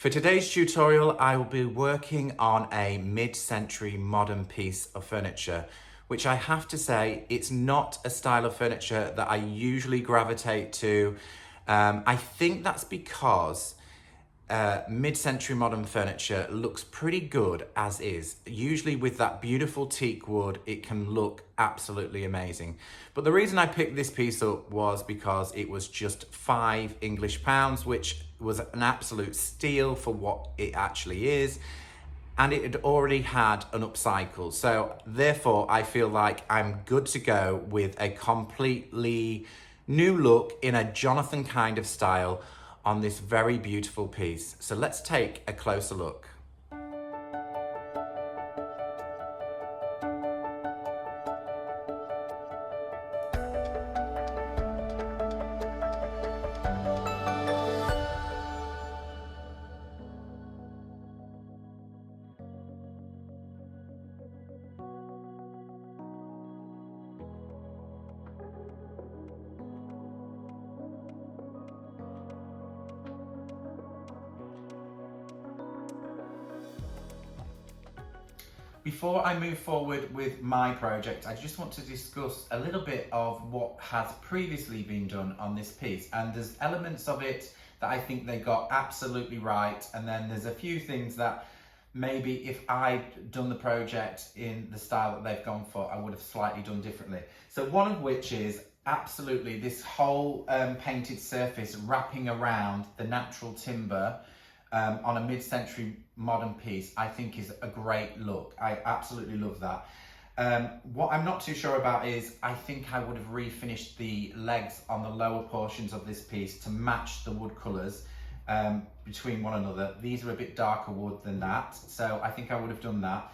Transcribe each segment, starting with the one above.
For today's tutorial, I will be working on a mid-century modern piece of furniture, which I have to say, it's not a style of furniture that I usually gravitate to. I think that's because mid-century modern furniture looks pretty good as is. Usually with that beautiful teak wood, it can look absolutely amazing. But the reason I picked this piece up was because it was just £5 English, which was an absolute steal for what it actually is. And it had already had an upcycle. So therefore, I feel like I'm good to go with a completely new look in a Jonathan kind of style on this very beautiful piece. So let's take a closer look. Before I move forward with my project, I just want to discuss a little bit of what has previously been done on this piece. And there's elements of it that I think they got absolutely right. And then there's a few things that maybe if I'd done the project in the style that they've gone for, I would have slightly done differently. So one of which is absolutely this whole painted surface wrapping around the natural timber on a mid-century modern piece, I think is a great look. I absolutely love that. What I'm not too sure about is I think I would have refinished the legs on the lower portions of this piece to match the wood colours between one another. These are a bit darker wood than that, so I think I would have done that.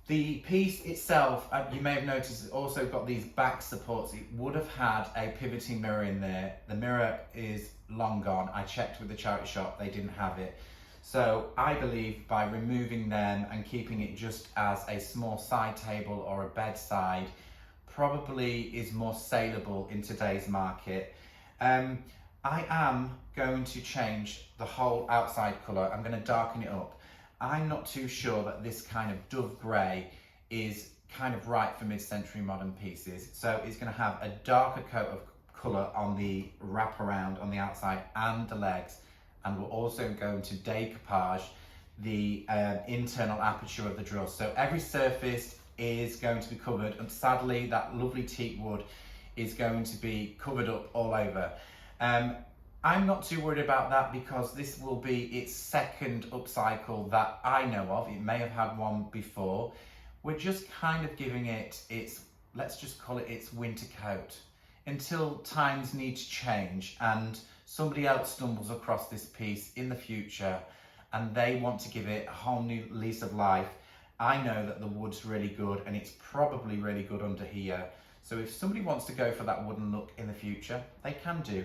The piece itself, you may have noticed, it's also got these back supports. It would have had a pivoting mirror in there. The mirror is long gone. I checked with the charity shop, they didn't have it. So I believe by removing them and keeping it just as a small side table or a bedside, probably is more saleable in today's market. I am going to change the whole outside colour. I'm going to darken it up. I'm not too sure that this kind of dove grey is kind of right for mid-century modern pieces. So it's going to have a darker coat of colour on the wraparound on the outside and the legs. And we're also going to decoupage the internal aperture of the drill. So every surface is going to be covered, and sadly that lovely teak wood is going to be covered up all over. I'm not too worried about that because this will be its second upcycle that I know of. It may have had one before. We're just kind of giving it its, let's just call it its winter coat until times need to change and somebody else stumbles across this piece in the future and they want to give it a whole new lease of life. I know that the wood's really good and it's probably really good under here. So if somebody wants to go for that wooden look in the future, they can do.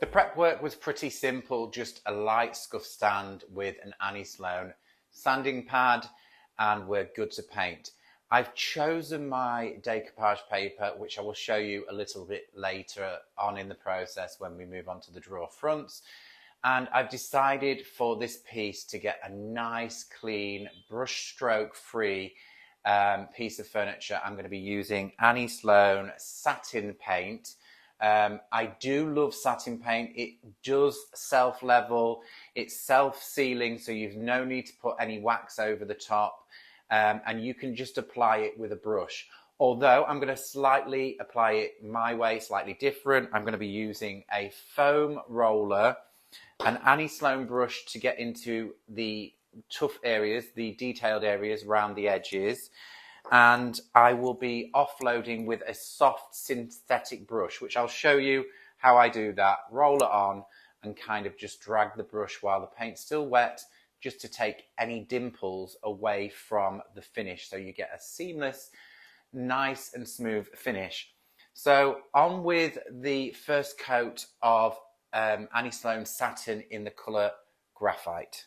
The prep work was pretty simple, just a light scuff stand with an Annie Sloan sanding pad, and we're good to paint. I've chosen my decoupage paper, which I will show you a little bit later on in the process when we move on to the drawer fronts. And I've decided for this piece to get a nice, clean, brush stroke free piece of furniture. I'm going to be using Annie Sloan satin paint. I do love satin paint. It does self-level, it's self-sealing, so you've no need to put any wax over the top, and you can just apply it with a brush. Although I'm going to slightly apply it my way, slightly different. I'm going to be using a foam roller, an Annie Sloan brush to get into the tough areas, the detailed areas around the edges. And I will be offloading with a soft synthetic brush, which I'll show you how I do that. Roll it on and kind of just drag the brush while the paint's still wet, just to take any dimples away from the finish, so you get a seamless, nice and smooth finish. So on with the first coat of Annie Sloan satin in the colour Graphite.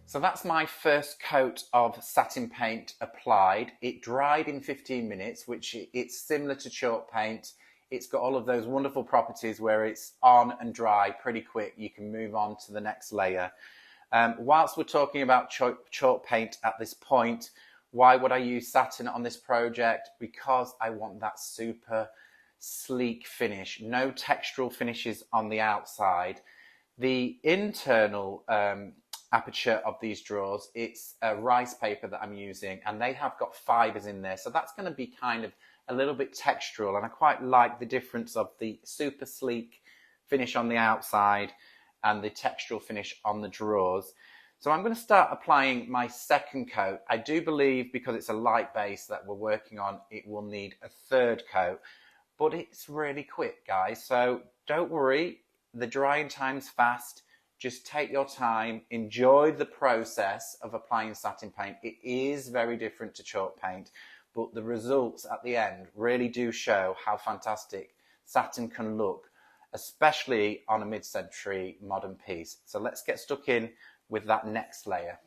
So that's my first coat of satin paint applied. It dried in 15 minutes, which it's similar to chalk paint. It's got all of those wonderful properties where it's on and dry pretty quick. You can move on to the next layer. Whilst we're talking about chalk paint at this point, why would I use satin on this project? Because I want that super sleek finish. No textural finishes on the outside. The internal aperture of these drawers, it's a rice paper that I'm using, and they have got fibres in there, so that's going to be kind of a little bit textural, and I quite like the difference of the super sleek finish on the outside and the textural finish on the drawers. So I'm going to start applying my second coat. I do believe, because it's a light base that we're working on, it will need a third coat, but it's really quick, guys, so don't worry, the drying time's fast. Just take your time, enjoy the process of applying satin paint. It is very different to chalk paint, but the results at the end really do show how fantastic satin can look, especially on a mid-century modern piece. So let's get stuck in with that next layer.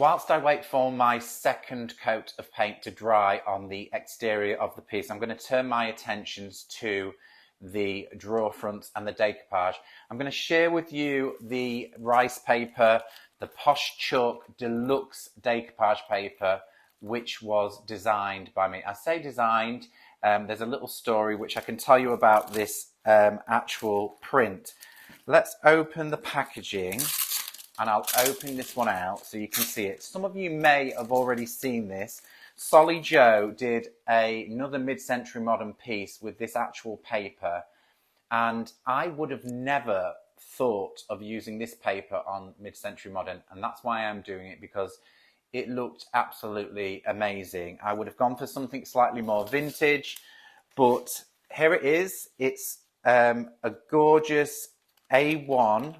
Whilst I wait for my second coat of paint to dry on the exterior of the piece, I'm going to turn my attentions to the drawer fronts and the decoupage. I'm going to share with you the rice paper, the Posh Chalk Deluxe decoupage paper, which was designed by me. I say designed, there's a little story which I can tell you about this actual print. Let's open the packaging. And I'll open this one out so you can see it. Some of you may have already seen this. Solly Joe did another mid-century modern piece with this actual paper, and I would have never thought of using this paper on mid-century modern, and that's why I'm doing it, because it looked absolutely amazing. I would have gone for something slightly more vintage, but here it is. It's a gorgeous A1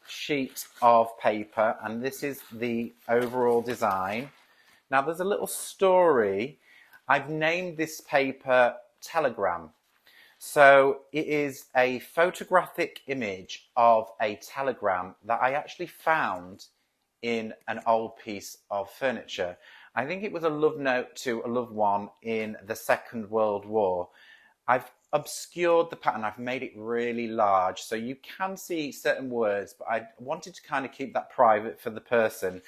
sheet of paper, and this is the overall design. Now there's a little story. I've named this paper Telegram. So it is a photographic image of a telegram that I actually found in an old piece of furniture. I think it was a love note to a loved one in the Second World War. I've obscured the pattern. I've made it really large so you can see certain words, but I wanted to kind of keep that private for the person.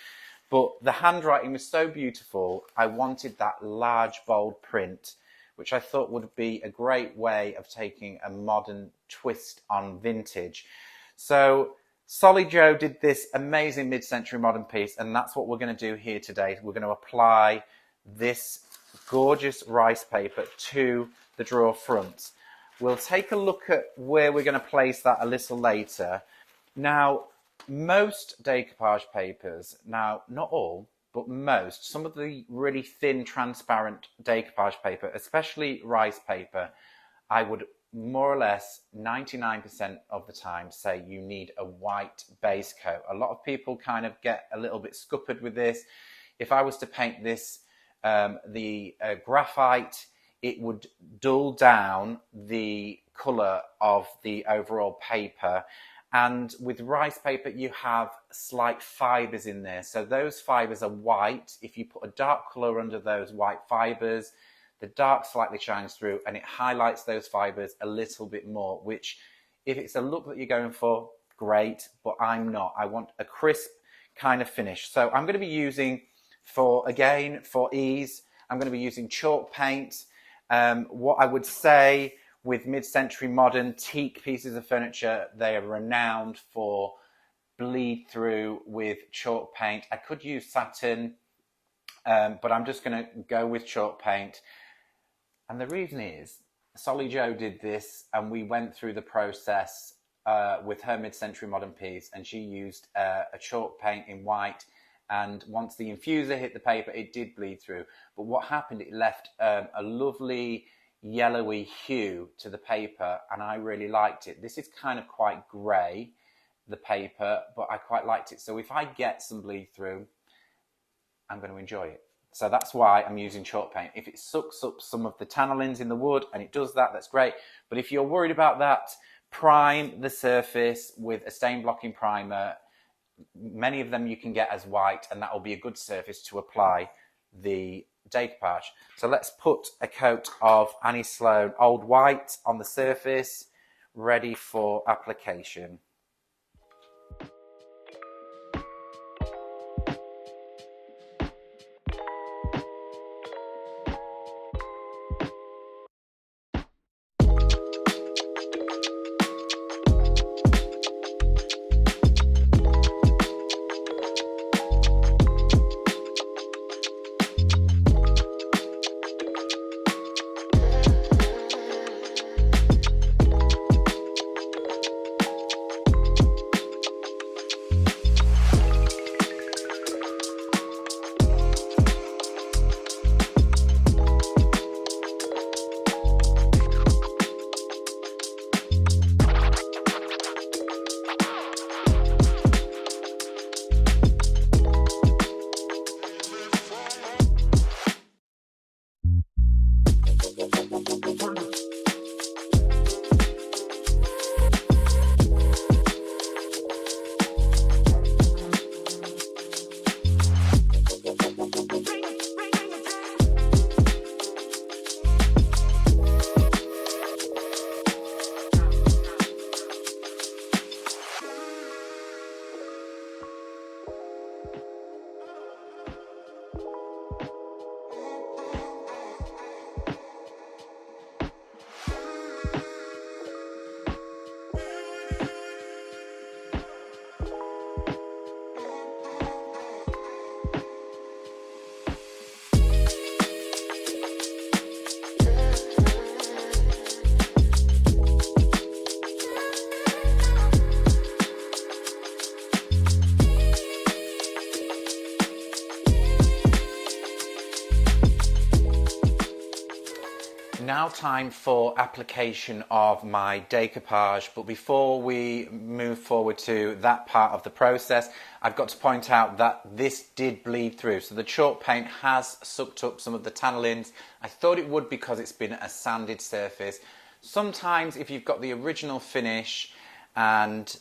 But the handwriting was so beautiful, I wanted that large, bold print, which I thought would be a great way of taking a modern twist on vintage. So Solly Joe did this amazing mid-century modern piece, and that's what we're going to do here today. We're going to apply this gorgeous rice paper to the drawer fronts. We'll take a look at where we're going to place that a little later. Now, most decoupage papers, now not all, but most, some of the really thin, transparent decoupage paper, especially rice paper, I would more or less 99% of the time say you need a white base coat. A lot of people kind of get a little bit scuppered with this. If I was to paint this, graphite, it would dull down the colour of the overall paper. And with rice paper, you have slight fibres in there. So those fibres are white. If you put a dark colour under those white fibres, the dark slightly shines through and it highlights those fibres a little bit more, which if it's a look that you're going for, great, but I'm not. I want a crisp kind of finish. So I'm going to be using, for ease, I'm going to be using chalk paint. What I would say with mid-century modern teak pieces of furniture, they are renowned for bleed through with chalk paint. I could use satin, but I'm just going to go with chalk paint. And the reason is, Solly Joe did this, and we went through the process with her mid-century modern piece, and she used a chalk paint in white. And once the infuser hit the paper, it did bleed through. But what happened, it left a lovely yellowy hue to the paper, and I really liked it. This is kind of quite grey, the paper, but I quite liked it. So if I get some bleed through, I'm going to enjoy it. So that's why I'm using chalk paint. If it sucks up some of the tannins in the wood, and it does that, that's great. But if you're worried about that, prime the surface with a stain blocking primer. Many of them you can get as white, and that will be a good surface to apply the decoupage. So let's put a coat of Annie Sloan Old White on the surface, ready for application. now time for application of my decoupage, but before we move forward to that part of the process, I've got to point out that this did bleed through. So the chalk paint has sucked up some of the tannelines. I thought it would because it's been a sanded surface. Sometimes if you've got the original finish and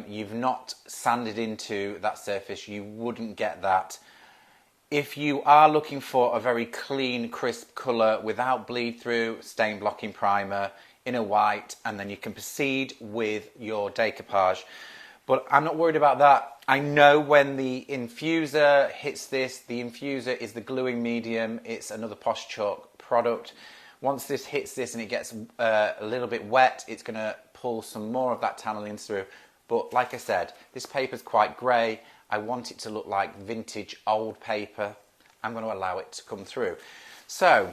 you've not sanded into that surface, you wouldn't get that. If you are looking for a very clean, crisp colour without bleed through, stain blocking primer in a white, and then you can proceed with your decoupage. But I'm not worried about that. I know when the infuser hits this, the infuser is the gluing medium. It's another Posh Chalk product. Once this hits this and it gets a little bit wet, it's going to pull some more of that tannelines through. But like I said, this paper's quite grey. I want it to look like vintage old paper. I'm going to allow it to come through. So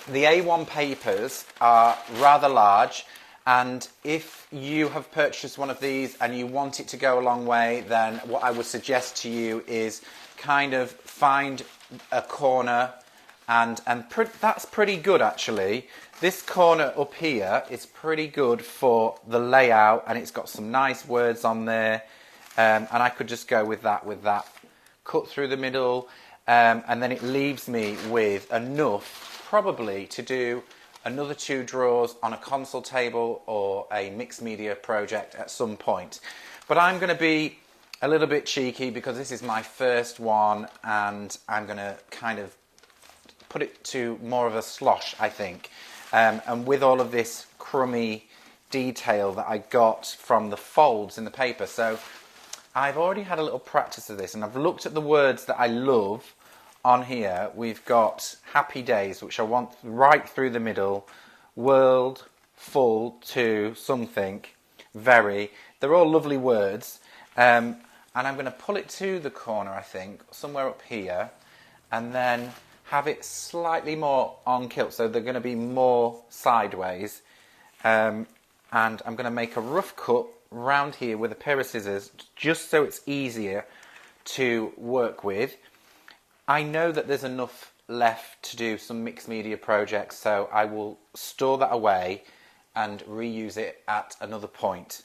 the A1 papers are rather large, and if you have purchased one of these and you want it to go a long way, then what I would suggest to you is kind of find a corner, and that's pretty good actually. This corner up here is pretty good for the layout, and it's got some nice words on there. And I could just go with that, cut through the middle, and then it leaves me with enough probably to do another 2 drawers on a console table or a mixed media project at some point. But I'm going to be a little bit cheeky because this is my first one, and I'm going to kind of put it to more of a slosh, I think. And with all of this crummy detail that I got from the folds in the paper. So I've already had a little practice of this, and I've looked at the words that I love on here. We've got happy days, which I want right through the middle, world, full, to, something, very. They're all lovely words. And I'm going to pull it to the corner, I think, somewhere up here, and then have it slightly more on kilt, so they're going to be more sideways. And I'm going to make a rough cut round here with a pair of scissors, just so it's easier to work with. I know that there's enough left to do some mixed media projects, so I will store that away and reuse it at another point.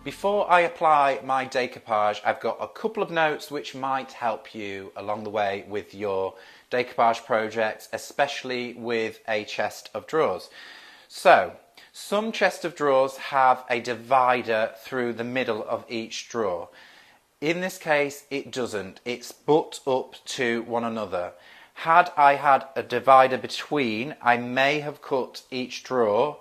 Before I apply my decoupage, I've got a couple of notes which might help you along the way with your decoupage projects, especially with a chest of drawers. So, some chest of drawers have a divider through the middle of each drawer. In this case, it doesn't. It's butt up to one another. Had I had a divider between, I may have cut each drawer,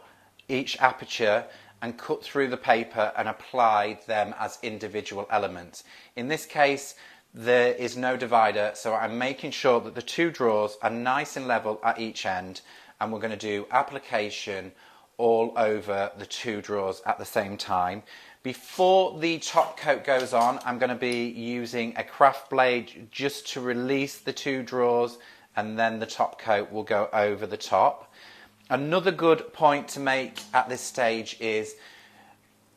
each aperture, and cut through the paper and applied them as individual elements. In this case, there is no divider, so I'm making sure that the 2 drawers are nice and level at each end, and we're going to do application all over the 2 drawers at the same time. Before the top coat goes on, I'm going to be using a craft blade just to release the 2 drawers, and then the top coat will go over the top. Another good point to make at this stage is,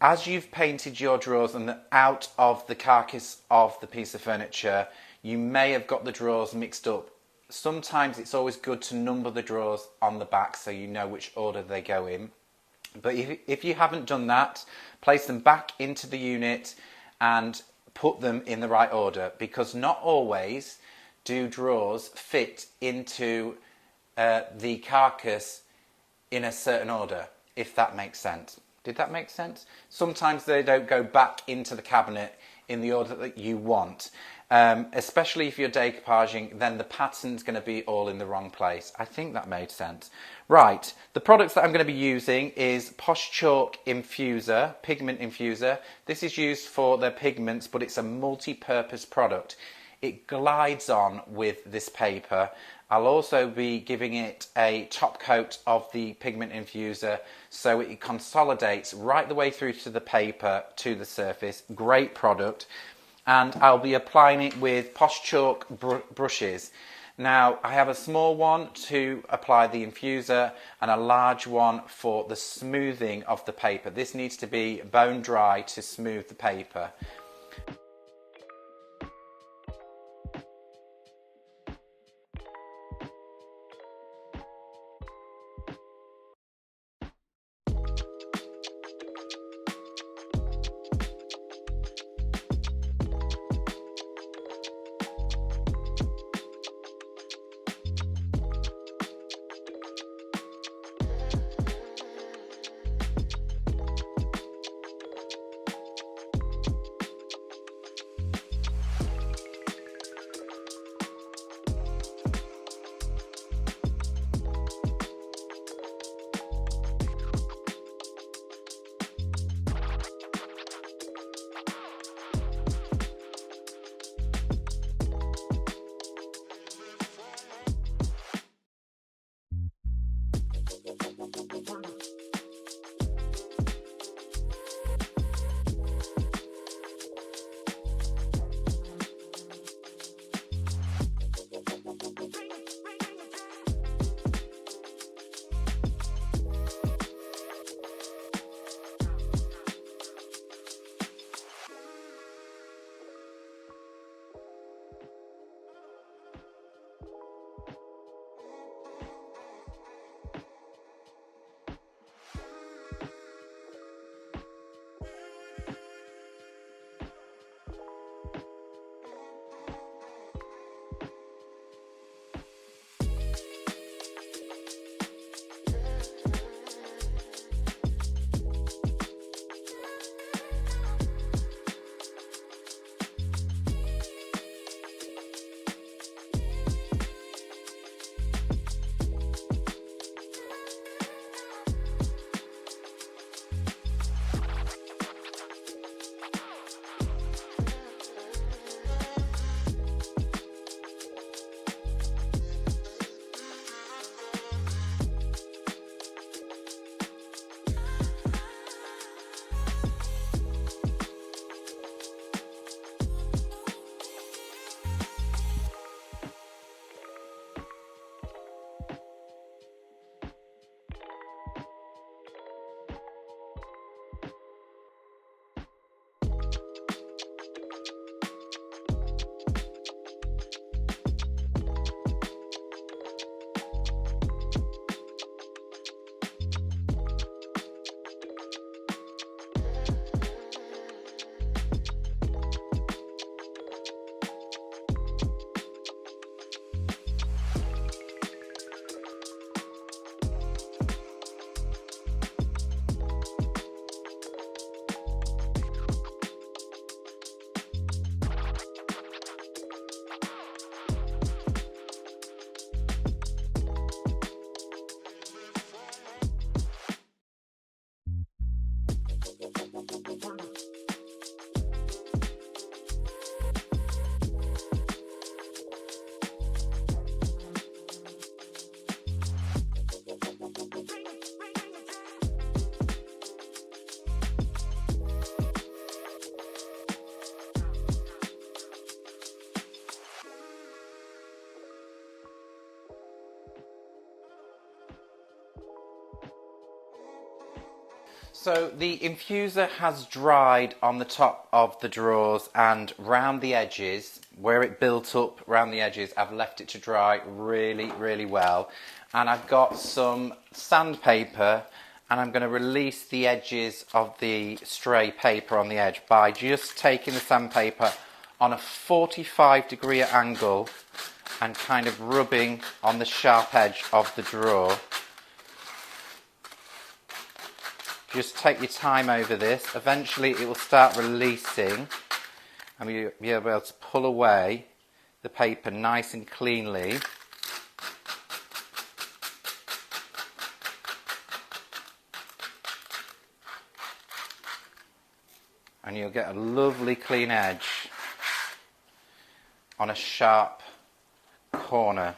as you've painted your drawers and out of the carcass of the piece of furniture, you may have got the drawers mixed up. Sometimes it's always good to number the drawers on the back so you know which order they go in. But if you haven't done that, place them back into the unit and put them in the right order, because not always do drawers fit into the carcass in a certain order, if that makes sense. Did that make sense? Sometimes they don't go back into the cabinet in the order that you want. Especially if you're decoupaging, then the pattern's going to be all in the wrong place. I think that made sense. Right, the products that I'm going to be using is Posh Chalk Infuser, Pigment Infuser. This is used for the pigments, but it's a multi-purpose product. It glides on with this paper. I'll also be giving it a top coat of the pigment infuser so it consolidates right the way through to the paper, to the surface. Great product. And I'll be applying it with Posh Chalk brushes. Now, I have a small one to apply the infuser and a large one for the smoothing of the paper. This needs to be bone dry to smooth the paper. So the infuser has dried on the top of the drawers and round the edges, where it built up round the edges. I've left it to dry really, really well. And I've got some sandpaper and I'm going to release the edges of the stray paper on the edge by just taking the sandpaper on a 45-degree angle and kind of rubbing on the sharp edge of the drawer. Just take your time over this. Eventually it will start releasing and you'll be able to pull away the paper nice and cleanly. And you'll get a lovely clean edge on a sharp corner.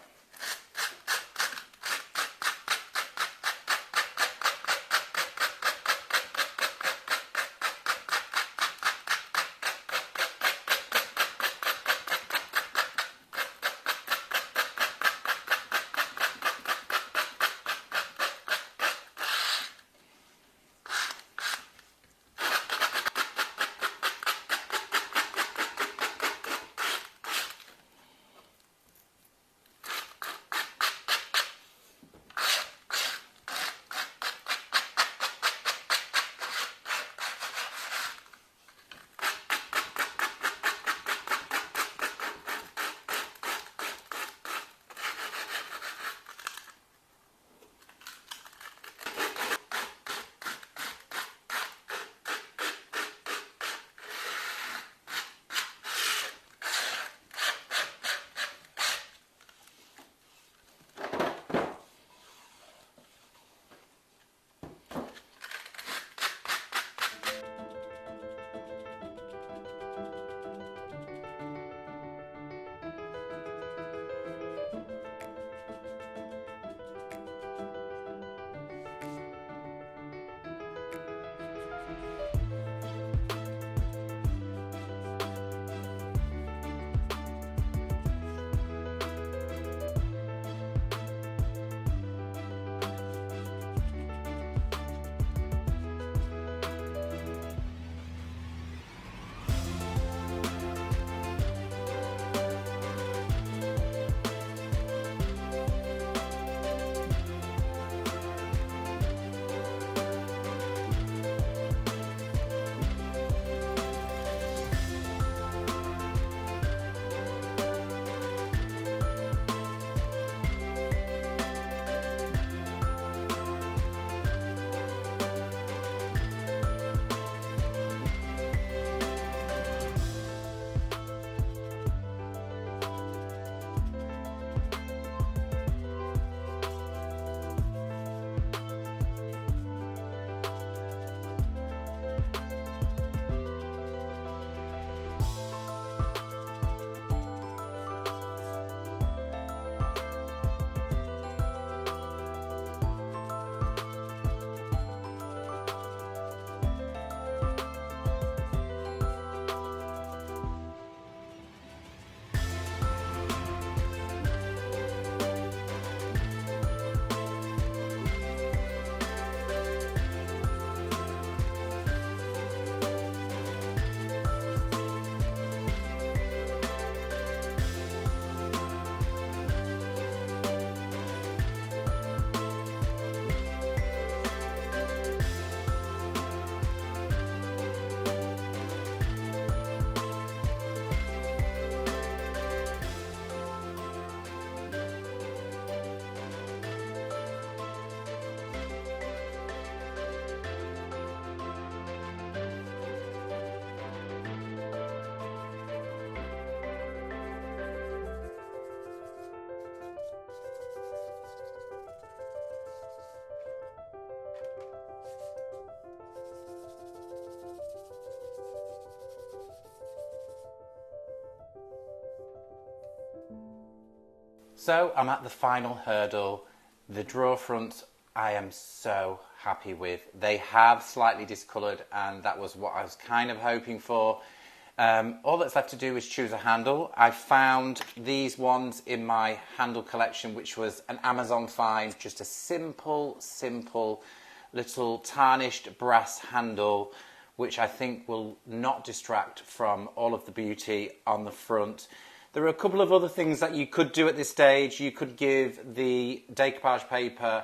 So I'm at the final hurdle. The drawer fronts I am so happy with. They have slightly discoloured and that was what I was kind of hoping for. All that's left to do is choose a handle. I found these ones in my handle collection, which was an Amazon find, just a simple little tarnished brass handle, which I think will not distract from all of the beauty on the front. There are a couple of other things that you could do at this stage. You could give the decoupage paper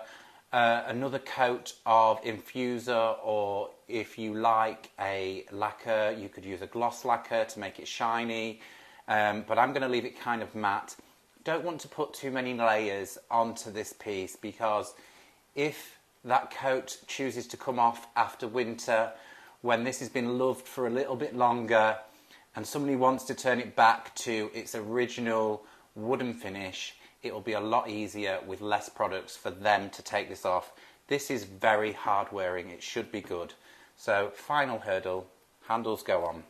another coat of infuser, or if you like a lacquer, you could use a gloss lacquer to make it shiny, but I'm going to leave it kind of matte. Don't want to put too many layers onto this piece, because if that coat chooses to come off after winter, when this has been loved for a little bit longer and somebody wants to turn it back to its original wooden finish, it will be a lot easier with less products for them to take this off. This is very hard wearing, it should be good. So final hurdle, handles go on.